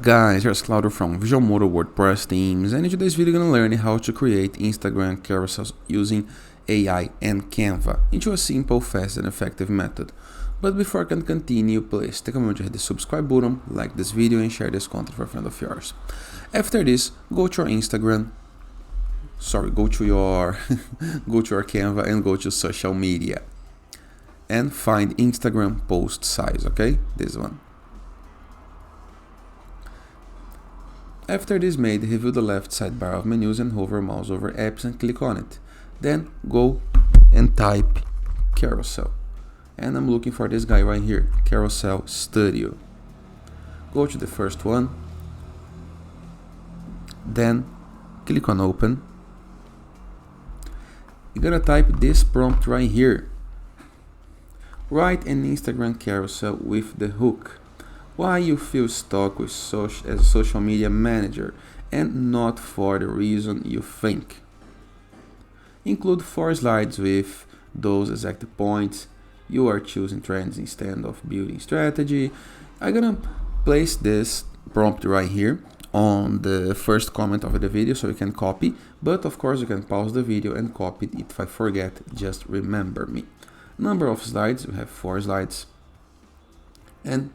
Guys, here's Claudio from Visualmodo WordPress themes, and in today's video we're going to learn how to create Instagram carousels using AI and Canva into a simple, fast and effective method. But before I can continue, please take a moment to hit the subscribe button, like this video and share this content for a friend of yours. After this, go to your go to your Canva and go to social media and find Instagram post size, okay? This one. After this made, review the left sidebar of menus and hover mouse over apps and click on it. Then go and type Carousel. And I'm looking for this guy right here, Carousel Studio. Go to the first one. Then click on open. You're gonna type this prompt right here. Write an Instagram carousel with the hook. Why you feel stuck with as a social media manager and not for the reason you think. Include 4 slides with those exact points. You are choosing trends instead of building strategy. I'm gonna place this prompt right here on the first comment of the video so you can copy, but of course you can pause the video and copy it. If I forget, just remember me. Number of slides, we have 4 slides, and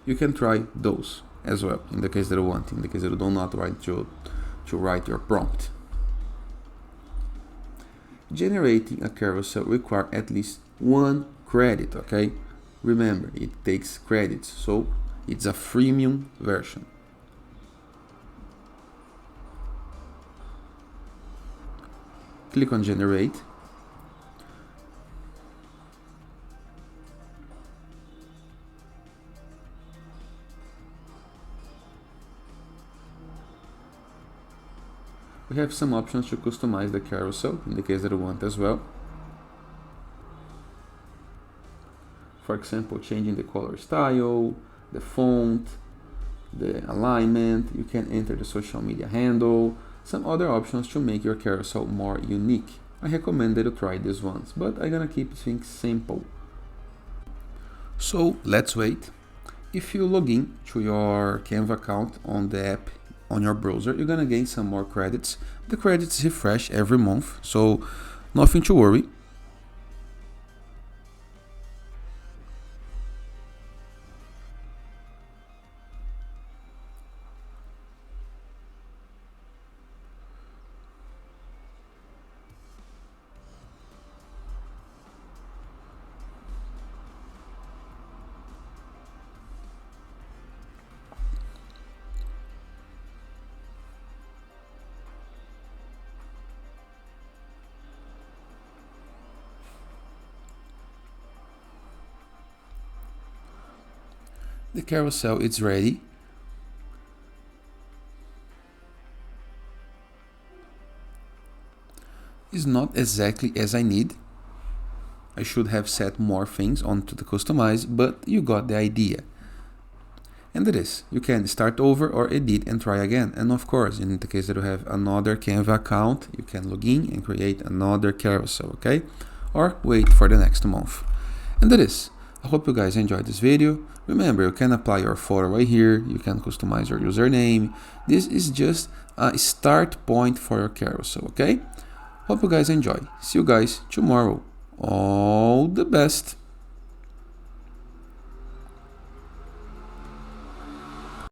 you can try those as well in the case that you want, in the case that you do not want to write your prompt. Generating a carousel requires at least 1 credit, okay? Remember, it takes credits, so it's a freemium version. Click on generate. We have some options to customize the carousel in the case that you want as well. For example, changing the color style, the font, the alignment. You can enter the social media handle, some other options to make your carousel more unique. I recommend that you try these ones, but I'm gonna keep things simple. So let's wait. If you log in to your Canva account on the app on your browser, you're gonna gain some more credits. The credits refresh every month, so nothing to worry. The carousel is ready. It's not exactly as I need. I should have set more things onto the customize, but you got the idea. And it is. You can start over or edit and try again. And of course, in the case that you have another Canva account, you can log in and create another carousel, okay? Or wait for the next month. And that is. I hope you guys enjoyed this video. Remember, you can apply your photo right here. You can customize your username. This is just a start point for your carousel, okay? Hope you guys enjoy. See you guys tomorrow. All the best.